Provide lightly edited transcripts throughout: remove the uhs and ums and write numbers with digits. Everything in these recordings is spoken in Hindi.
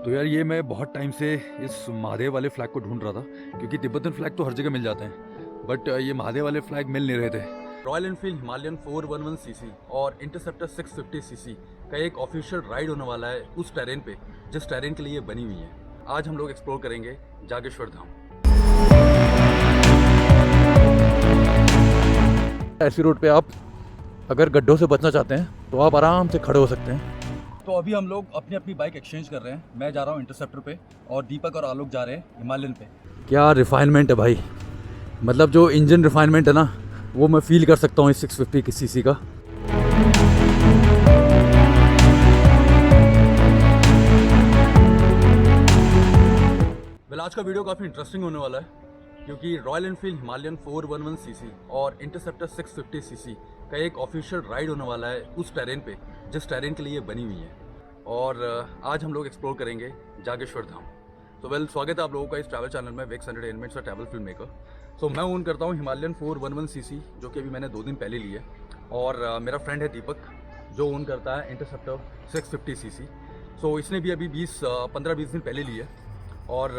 तो यार ये मैं बहुत टाइम से इस महादेव वाले फ्लैग को ढूंढ रहा था, क्योंकि तिब्बतन फ्लैग तो हर जगह मिल जाते हैं, बट ये महादेव वाले फ्लैग मिल नहीं रहे थे। रॉयल एनफील्ड हिमालयन 411 सीसी और इंटरसेप्टर 650 सीसी का एक ऑफिशियल राइड होने वाला है उस टेरेन पे जिस टेरेन के लिए ये बनी हुई है। आज हम लोग एक्सप्लोर करेंगे जागेश्वर धाम। ऐसी रोड पे आप अगर गड्ढों से बचना चाहते हैं तो आप आराम से खड़े हो सकते हैं। तो अभी हम लोग अपनी अपनी बाइक एक्सचेंज कर रहे हैं। मैं जा रहा हूँ इंटरसेप्टर पे और दीपक और आलोक जा रहे हैं हिमालयन पे। क्या रिफाइनमेंट है भाई, मतलब जो इंजन रिफाइनमेंट है ना, वो मैं फील कर सकता हूँ इस 650 की सीसी का। आज का वीडियो काफ़ी इंटरेस्टिंग होने वाला है, क्योंकि रॉयल एनफील्ड हिमालयन 411 सीसी और इंटरसेप्टर 650 सीसी का एक ऑफिशियल राइड होने वाला है उस टेरेन पे जिस टेरेन के लिए ये बनी हुई है। और आज हम लोग एक्सप्लोर करेंगे जागेश्वर धाम। तो स्वागत है आप लोगों का इस ट्रैवल चैनल में, वेक्स एंटरटेनमेंट्स और ट्रैवल फिल्म मेकर। सो मैं ओन करता हूँ हिमालयन 411 सीसी, जो कि अभी मैंने 2 दिन पहले ली है, और मेरा फ्रेंड है दीपक जो ओन करता है इंटरसेप्टर 650 सीसी। सो इसने भी अभी 15-20 दिन पहले ली है, और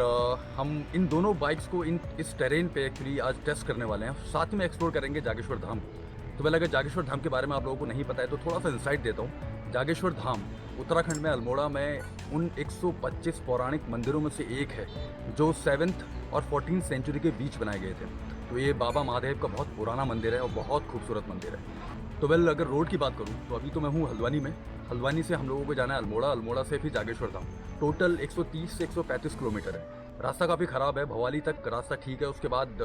हम इन दोनों बाइक्स को इस टेरेन पे एक्चुअली आज टेस्ट करने वाले हैं। साथ में एक्सप्लोर करेंगे जागेश्वर धाम को। तो पहले अगर जागेश्वर धाम के बारे में आप लोगों को नहीं पता है तो थोड़ा सा इंसाइट देता हूँ। जागेश्वर धाम उत्तराखंड में अल्मोड़ा में उन 125 पौराणिक मंदिरों में से एक है जो 7th और 14th सेंचुरी के बीच बनाए गए थे। तो ये बाबा महादेव का बहुत पुराना मंदिर है और बहुत खूबसूरत मंदिर है। तो अगर रोड की बात करूँ तो अभी तो मैं हूँ हल्द्वानी में। हल्द्वानी से हम लोगों को जाना है अल्मोड़ा, अल्मोड़ा से फिर जागेश्वर धाम। टोटल 130 से 135 किलोमीटर है। रास्ता काफ़ी ख़राब है, भवाली तक रास्ता ठीक है, उसके बाद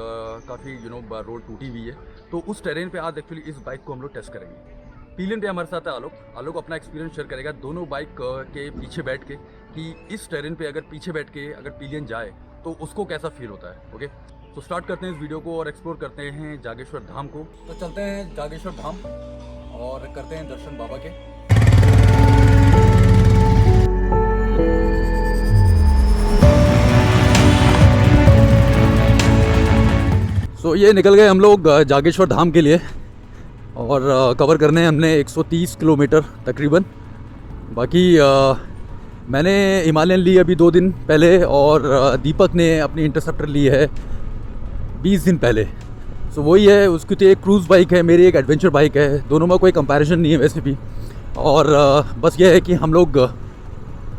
काफ़ी रोड टूटी हुई है। तो उस टेरेन पे आज एक्चुअली इस बाइक को हम लोग टेस्ट करेंगे। पीलियन पे हमारे साथ है आलोक। आलोक अपना एक्सपीरियंस शेयर करेगा दोनों बाइक के पीछे बैठ के, कि इस टेरेन पे अगर पीछे बैठ के अगर पीलियन जाए तो उसको कैसा फील होता है। ओके, तो स्टार्ट करते हैं इस वीडियो को और एक्सप्लोर करते हैं जागेश्वर धाम को। तो चलते हैं जागेश्वर धाम और करते हैं दर्शन बाबा के। तो ये निकल गए हम लोग जागेश्वर धाम के लिए, और कवर करने हैं हमने 130 किलोमीटर तकरीबन। बाकी मैंने हिमालयन ली अभी 2 दिन पहले, और दीपक ने अपनी इंटरसेप्टर ली है 20 दिन पहले। सो वही है, उसकी तो एक क्रूज़ बाइक है, मेरी एक एडवेंचर बाइक है। दोनों में कोई कंपैरिजन नहीं है वैसे भी। और बस ये है कि हम लोग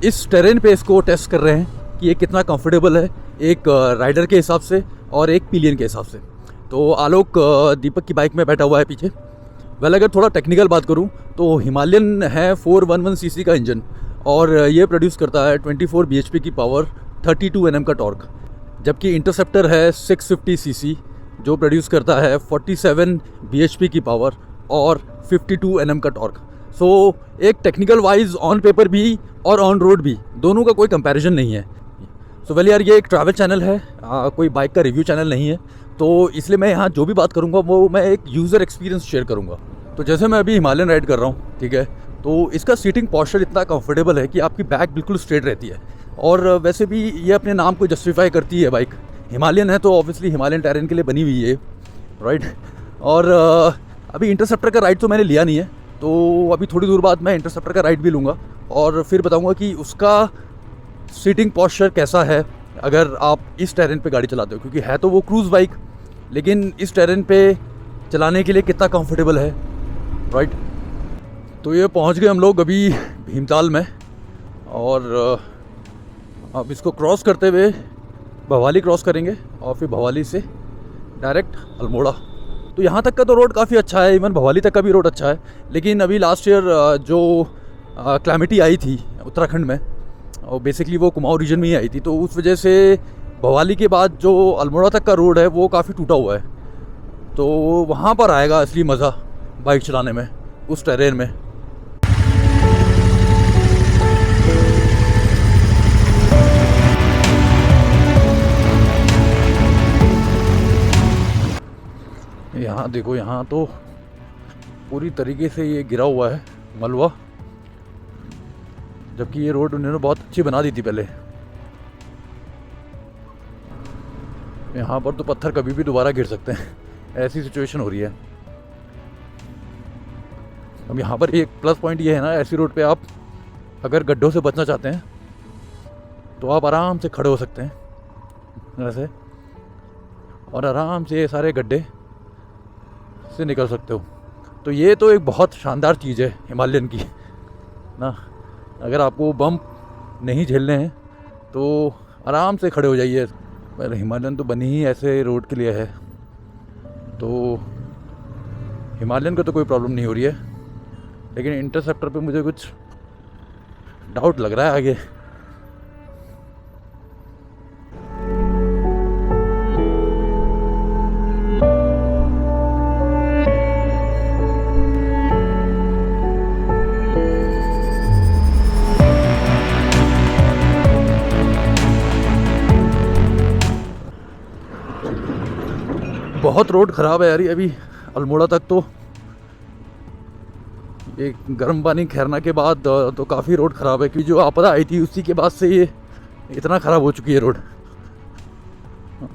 इस टेरेन पे इसको टेस्ट कर रहे हैं कि ये कितना कंफर्टेबल है, एक राइडर के हिसाब से और एक पिलियन के हिसाब से। तो आलोक दीपक की बाइक में बैठा हुआ है पीछे। अगर थोड़ा टेक्निकल बात करूं तो हिमालयन है 411 सीसी का इंजन, और ये प्रोड्यूस करता है 24 bhp की पावर, 32 Nm का टॉर्क। जबकि इंटरसेप्टर है 650 सीसी जो प्रोड्यूस करता है 47 bhp की पावर और 52 Nm का टॉर्क। सो एक टेक्निकल वाइज ऑन पेपर भी और ऑन रोड भी दोनों का कोई कंपैरिजन नहीं है। सो यार ये एक ट्रैवल चैनल है, कोई बाइक का रिव्यू चैनल नहीं है, तो इसलिए मैं यहाँ जो भी बात करूँगा वो मैं एक यूज़र एक्सपीरियंस शेयर करूँगा। तो जैसे मैं अभी हिमालयन राइड कर रहा हूँ, ठीक है, तो इसका सीटिंग पॉस्चर इतना कंफर्टेबल है कि आपकी बैक बिल्कुल स्ट्रेट रहती है। और वैसे भी ये अपने नाम को जस्टिफाई करती है बाइक। हिमालयन है तो ऑब्वियसली हिमालयन टेरेन के लिए बनी हुई है, राइट। और अभी इंटरसेप्टर का राइड तो मैंने लिया नहीं है, तो अभी थोड़ी दूर बाद मैं इंटरसेप्टर का राइड भी लूँगा और फिर बताऊँगा कि उसका सीटिंग पॉस्चर कैसा है अगर आप इस टेरेन पे गाड़ी चलाते हो। क्योंकि है तो वो क्रूज़ बाइक, लेकिन इस टेरेन पे चलाने के लिए कितना कंफर्टेबल है, राइट। तो ये पहुंच गए हम लोग अभी भीमताल में, और अब इसको क्रॉस करते हुए भवाली क्रॉस करेंगे और फिर भवाली से डायरेक्ट अल्मोड़ा। तो यहाँ तक का तो रोड काफ़ी अच्छा है, इवन भवाली तक का भी रोड अच्छा है। लेकिन अभी लास्ट ईयर जो क्लैमिटी आई थी उत्तराखंड में, और बेसिकली वो कुमाऊं रीजन में ही आई थी, तो उस वजह से भवाली के बाद जो अल्मोड़ा तक का रोड है वो काफ़ी टूटा हुआ है। तो वहाँ पर आएगा असली मज़ा बाइक चलाने में उस टेरेन में। यहाँ देखो, यहाँ तो पूरी तरीके से ये गिरा हुआ है मलबा, जबकि ये रोड उन्होंने बहुत अच्छी बना दी थी पहले। यहाँ पर तो पत्थर कभी भी दोबारा गिर सकते हैं, ऐसी सिचुएशन हो रही है। अब यहाँ पर एक प्लस पॉइंट ये है ना, ऐसी रोड पे आप अगर गड्ढों से बचना चाहते हैं तो आप आराम से खड़े हो सकते हैं ऐसे, और आराम से ये सारे गड्ढे से निकल सकते हो। तो ये तो एक बहुत शानदार चीज़ है हिमालयन की ना। अगर आपको बम्प नहीं झेलने हैं तो आराम से खड़े हो जाइए। पर हिमालयन तो बनी ही ऐसे रोड के लिए है, तो हिमालयन को तो कोई प्रॉब्लम नहीं हो रही है, लेकिन इंटरसेप्टर पे मुझे कुछ डाउट लग रहा है आगे। बहुत रोड ख़राब है यार ये अभी अल्मोड़ा तक। तो ये गर्म पानी खैरना के बाद तो काफ़ी रोड ख़राब है, क्योंकि जो आपदा आई थी उसी के बाद से ये इतना ख़राब हो चुकी है रोड,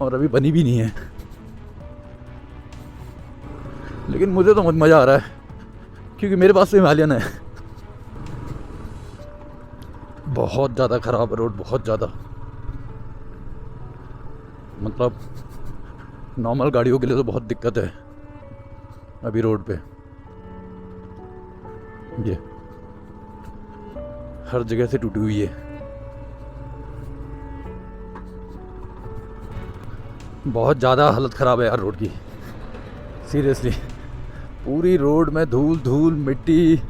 और अभी बनी भी नहीं है। लेकिन मुझे तो मज़ा आ रहा है क्योंकि मेरे पास तो हिमालयन है। बहुत ज़्यादा ख़राब है रोड, बहुत ज़्यादा, मतलब नॉर्मल गाड़ियों के लिए तो बहुत दिक्कत है अभी रोड पे। ये हर जगह से टूटी हुई है। बहुत ज़्यादा हालत ख़राब है यार रोड की, सीरियसली। पूरी रोड में धूल धूल मिट्टी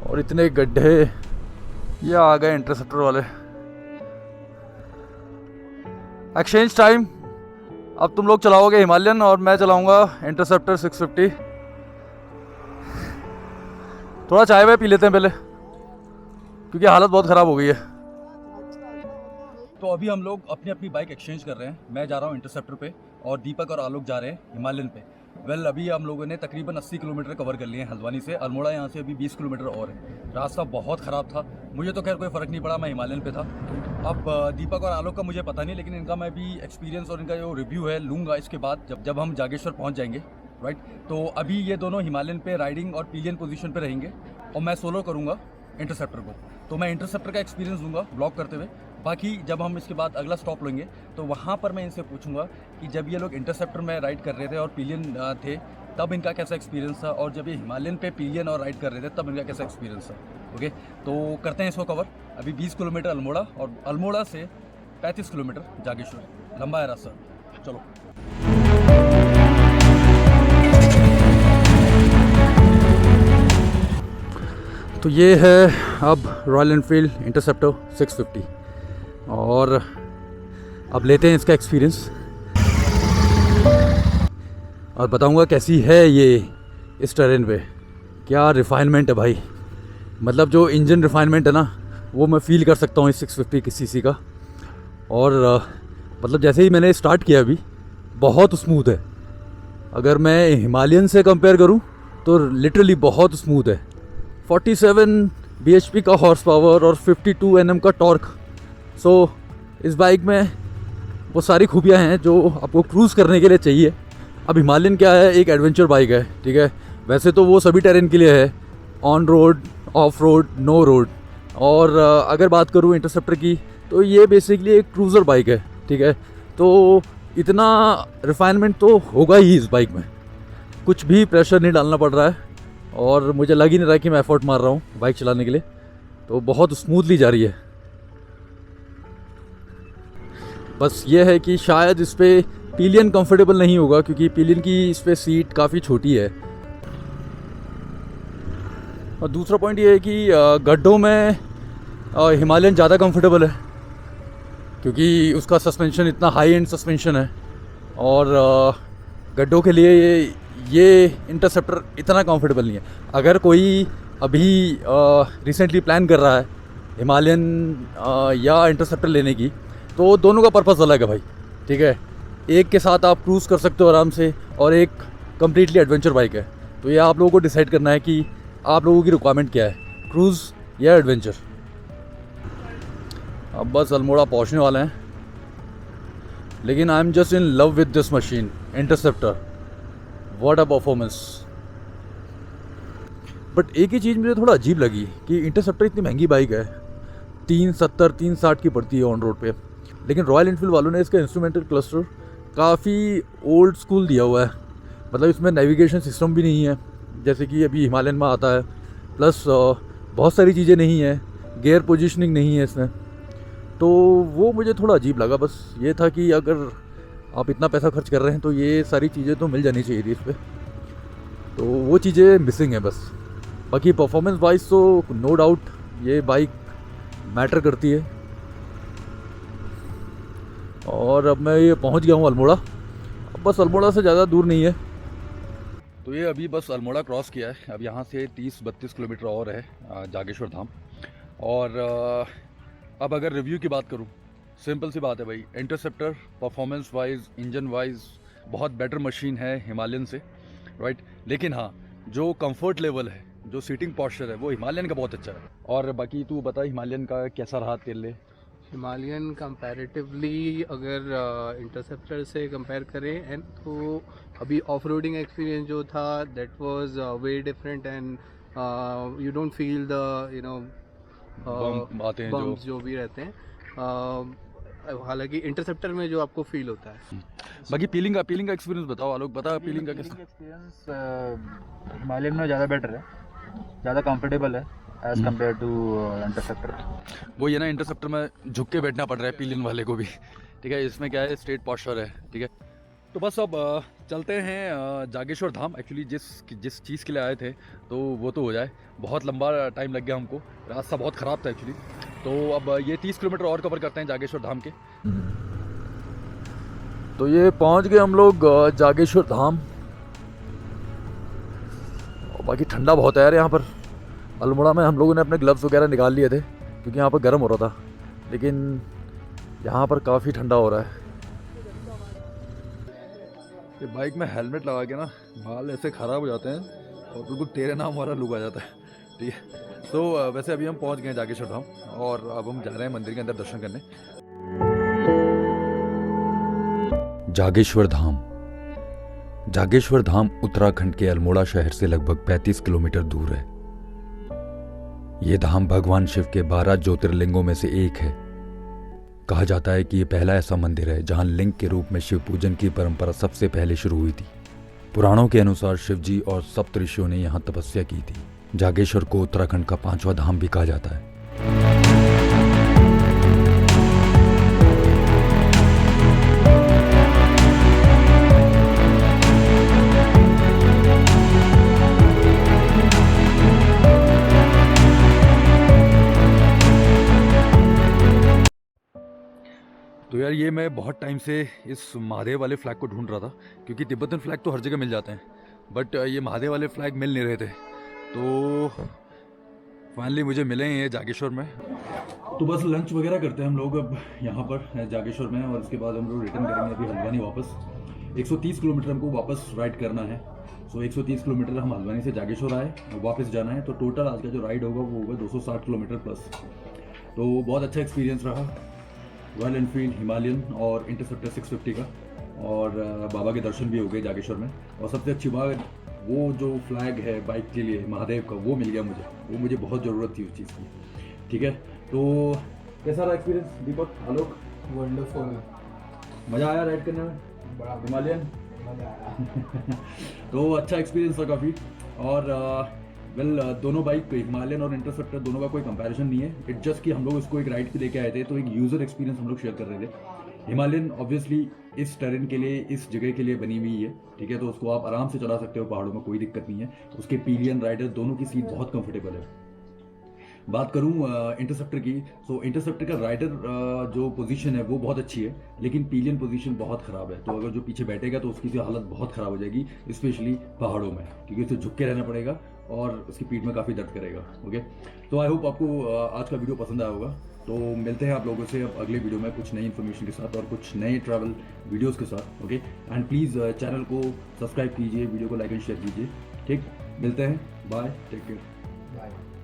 और इतने गड्ढे। ये आ गए इंटरसेप्टर वाले। एक्सचेंज टाइम, अब तुम लोग चलाओगे हिमालयन और मैं चलाऊंगा इंटरसेप्टर 650। थोड़ा चाय वाय पी लेते हैं पहले, क्योंकि हालत बहुत ख़राब हो गई है। तो अभी हम लोग अपनी अपनी बाइक एक्सचेंज कर रहे हैं। मैं जा रहा हूँ इंटरसेप्टर पे और दीपक और आलोक जा रहे हैं हिमालयन पे। अभी हम लोगों ने तकरीबन 80 किलोमीटर कवर कर लिए हैं हल्द्वानी से। अल्मोड़ा यहाँ से अभी 20 किलोमीटर और है। रास्ता बहुत ख़राब था, मुझे तो खैर कोई फ़र्क नहीं पड़ा, मैं हिमालयन पे था। अब दीपक और आलोक का मुझे पता नहीं, लेकिन इनका मैं भी एक्सपीरियंस और इनका जो रिव्यू है लूँगा इसके बाद, जब हम जागेश्वर पहुँच जाएंगे, राइट। तो अभी ये दोनों हिमालयन पे राइडिंग और पिलियन पोजीशन पे रहेंगे और मैं सोलो करूँगा इंटरसेप्टर को। तो मैं इंटरसेप्टर का एक्सपीरियंस दूंगा ब्लॉग करते हुए। बाकी जब हम इसके बाद अगला स्टॉप लेंगे तो वहाँ पर मैं इनसे पूछूंगा कि जब ये लोग इंटरसेप्टर में राइड कर रहे थे और पिलियन थे तब इनका कैसा एक्सपीरियंस था, और जब ये हिमालयन पे पिलियन और राइड कर रहे थे तब इनका कैसा एक्सपीरियंस था। ओके, तो करते हैं इसको कवर। अभी 20 किलोमीटर अल्मोड़ा और अल्मोड़ा से 35 किलोमीटर जागेश्वर, लंबा है रास्ता। चलो। तो ये है अब रॉयल एनफील्ड इंटरसेप्टर 650 और अब लेते हैं इसका एक्सपीरियंस और बताऊंगा कैसी है ये इस टेरेन पे। क्या रिफाइनमेंट है भाई, मतलब जो इंजन रिफाइनमेंट है ना वो मैं फ़ील कर सकता हूँ इस 650 की सीसी का। और मतलब जैसे ही मैंने स्टार्ट किया अभी बहुत स्मूथ है। अगर मैं हिमालयन से कंपेयर करूँ तो लिटरली बहुत स्मूथ है। 47 bhp का हॉर्स पावर और 52 Nm का टॉर्क। सो इस बाइक में वो सारी खूबियाँ हैं जो आपको क्रूज़ करने के लिए चाहिए। अब हिमालयन क्या है, एक एडवेंचर बाइक है, ठीक है। वैसे तो वो सभी टेरेन के लिए है, on road, off road, no road. और अगर बात करूँ इंटरसेप्टर की तो ये बेसिकली एक क्रूज़र बाइक है, ठीक है। तो इतना रिफाइनमेंट तो होगा ही इस बाइक में, कुछ भी प्रेशर नहीं डालना पड़ रहा है और मुझे लग ही नहीं रहा कि मैं एफर्ट मार रहा हूँ बाइक चलाने के लिए। तो बहुत स्मूथली जा रही है। बस ये है कि शायद इस पर पिलियन कंफर्टेबल नहीं होगा, क्योंकि पिलियन की इस पर सीट काफ़ी छोटी है। और दूसरा पॉइंट ये है कि गड्ढों में हिमालयन ज़्यादा कंफर्टेबल है, क्योंकि उसका सस्पेंशन इतना हाई एंड सस्पेंशन है। और गड्ढों के लिए ये इंटरसेप्टर इतना कंफर्टेबल नहीं है। अगर कोई अभी रिसेंटली प्लान कर रहा है हिमालयन या इंटरसेप्टर लेने की, तो दोनों का पर्पस अलग है भाई, ठीक है। एक के साथ आप क्रूज़ कर सकते हो आराम से और एक कम्प्लीटली एडवेंचर बाइक है। तो ये आप लोगों को डिसाइड करना है कि आप लोगों की रिक्वायरमेंट क्या है, क्रूज़ या एडवेंचर। अब बस अल्मोड़ा पहुंचने वाले हैं, लेकिन I am just in love with this machine interceptor. What a performance. But एक ही चीज़ मुझे थोड़ा अजीब लगी कि इंटरसेप्टर इतनी महंगी बाइक है, 370 360 की पड़ती है ऑन रोड पे। लेकिन रॉयल एनफील्ड वालों ने इसका इंस्ट्रूमेंटल क्लस्टर काफ़ी ओल्ड स्कूल दिया हुआ है। मतलब इसमें नेविगेशन सिस्टम भी नहीं है जैसे कि अभी हिमालयन में आता है, प्लस बहुत सारी चीज़ें नहीं है, गियर पोजीशनिंग नहीं है इसमें। तो वो मुझे थोड़ा अजीब लगा। बस ये था कि अगर आप इतना पैसा खर्च कर रहे हैं तो ये सारी चीज़ें तो मिल जानी चाहिए थी इस पर, तो वो चीज़ें मिसिंग है बस। बाकी परफॉर्मेंस वाइज तो नो डाउट ये बाइक मैटर करती है। और अब मैं ये पहुंच गया हूँ अल्मोड़ा। अब बस अल्मोड़ा से ज़्यादा दूर नहीं है। तो ये अभी बस अल्मोड़ा क्रॉस किया है। अब यहाँ से 30-32 किलोमीटर और है जागेश्वर धाम। और अब अगर रिव्यू की बात करूँ, सिंपल सी बात है भाई, interceptor performance wise, engine wise बहुत बेटर मशीन है हिमालयन से, राइट। लेकिन हाँ, जो कंफर्ट लेवल है, जो सीटिंग पॉस्चर है, वो हिमालयन का बहुत अच्छा है। और बाकी तू बता हिमालयन का कैसा रहा तेरे लिए? हिमालयन कंपैरेटिवली अगर इंटरसेप्टर से कंपेयर करें एंड तो अभी ऑफ रोडिंग एक्सपीरियंस जो था that was way different and you don't feel the bump आते हैं बम्प्स जो भी रहते हैं, हालांकि इंटरसेप्टर में जो आपको फील होता है। बाकी पीलिंग का एक्सपीरियंस बताओ आलोक, बता पीलिंग का कैसा एक्सपीरियंस? हिमालयन में ज़्यादा बेटर है, ज़्यादा कंफर्टेबल है एज कम्पेयर टू इंटरसेप्टर। वो ये ना, इंटरसेप्टर में झुक के बैठना पड़ रहा है पीलियन वाले को भी, ठीक है। इसमें क्या है, स्ट्रेट पॉस्चर है, ठीक है। तो बस अब चलते हैं जागेश्वर धाम। एक्चुअली जिस चीज़ के लिए आए थे तो वो तो हो जाए, बहुत लंबा टाइम लग गया हमको, रास्ता बहुत ख़राब था एक्चुअली। तो अब ये 30 किलोमीटर और कवर करते हैं जागेश्वर धाम के। तो ये पहुंच गए हम लोग जागेश्वर धाम। और बाकी ठंडा बहुत है यार यहाँ पर। अल्मोड़ा में हम लोगों ने अपने ग्लव्स वगैरह निकाल लिए थे क्योंकि यहाँ पर गर्म हो रहा था, लेकिन यहाँ पर काफ़ी ठंडा हो रहा है। ये बाइक में हेलमेट लगा के ना बाल ऐसे ख़राब हो जाते हैं और बिल्कुल तेरे नाम वाला लुक आ जाता है, ठीक है। तो वैसे अभी हम पहुँच गए जागेश्वर धाम और अब हम जा रहे हैं मंदिर के अंदर दर्शन करने। जागेश्वर धाम। जागेश्वर धाम उत्तराखंड के अल्मोड़ा शहर से लगभग 35 किलोमीटर दूर है। ये धाम भगवान शिव के 12 ज्योतिर्लिंगों में से एक है। कहा जाता है कि ये पहला ऐसा मंदिर है जहां लिंग के रूप में शिव पूजन की परंपरा सबसे पहले शुरू हुई थी। पुराणों के अनुसार शिव जी और सप्त ऋषियों ने यहाँ तपस्या की थी। जागेश्वर को उत्तराखंड का 5वां धाम भी कहा जाता है। तो यार ये मैं बहुत टाइम से इस महादेव वाले फ्लैग को ढूंढ रहा था, क्योंकि तिब्बतन फ्लैग तो हर जगह मिल जाते हैं, बट ये महादेव वाले फ्लैग मिल नहीं रहे थे। तो फाइनली मुझे मिले हैं ये जागेश्वर में। तो बस लंच वगैरह करते हैं हम लोग अब यहाँ पर जागेश्वर में, और उसके बाद हम लोग रिटर्न करेंगे अभी हल्द्वानी वापस। 130 किलोमीटर हमको वापस राइड करना है। सो 130 किलोमीटर हम हल्द्वानी से जागेश्वर आए, वापस जाना है। तो टोटल आज का जो राइड होगा वो होगा 260 किलोमीटर प्लस। तो बहुत अच्छा एक्सपीरियंस रहा रॉयल एनफील्ड, हिमालयन और इंटरसेप्टर 650 का। और बाबा के दर्शन भी हो गए जागेश्वर में। और सबसे अच्छी बात, वो जो फ्लैग है बाइक के लिए महादेव का, वो मिल गया मुझे। वो मुझे बहुत ज़रूरत थी उस चीज़ की, ठीक है। तो कैसा रहा एक्सपीरियंस दीपक, आलोक? वंडरफुल, मज़ा आया राइड करने में बड़ा हिमालयन? मजा आया। तो अच्छा एक्सपीरियंस था काफ़ी। और दोनों बाइक हिमालयन और इंटरसेप्टर दोनों का कोई कंपैरिजन नहीं है। इट जस्ट कि हम लोग इसको एक राइड पे लेके आए थे, तो एक यूज़र एक्सपीरियंस हम लोग शेयर कर रहे थे। हिमालयन ऑब्वियसली इस टेरेन के लिए, इस जगह के लिए बनी हुई है, ठीक है। तो उसको आप आराम से चला सकते हो पहाड़ों में, कोई दिक्कत नहीं है। उसके पिलियन, राइडर दोनों की सीट बहुत कंफर्टेबल है। बात करूं इंटरसेप्टर की, तो इंटरसेप्टर का राइडर जो पोजीशन है वो बहुत अच्छी है, लेकिन पिलियन पोजीशन बहुत ख़राब है। तो अगर जो पीछे बैठेगा तो उसकी तो हालत बहुत ख़राब हो जाएगी, स्पेशली पहाड़ों में, क्योंकि उसे झुक के रहना पड़ेगा और उसकी पीठ में काफ़ी दर्द करेगा। ओके, तो आई होप आपको आज का वीडियो पसंद आया होगा। तो मिलते हैं आप लोगों से अब अगले वीडियो में कुछ नई इन्फॉर्मेशन के साथ और कुछ नए ट्रैवल वीडियोस के साथ। ओके, एंड प्लीज़ चैनल को सब्सक्राइब कीजिए, वीडियो को लाइक एंड शेयर कीजिए। ठीक, मिलते हैं, बाय, टेक केयर, बाय।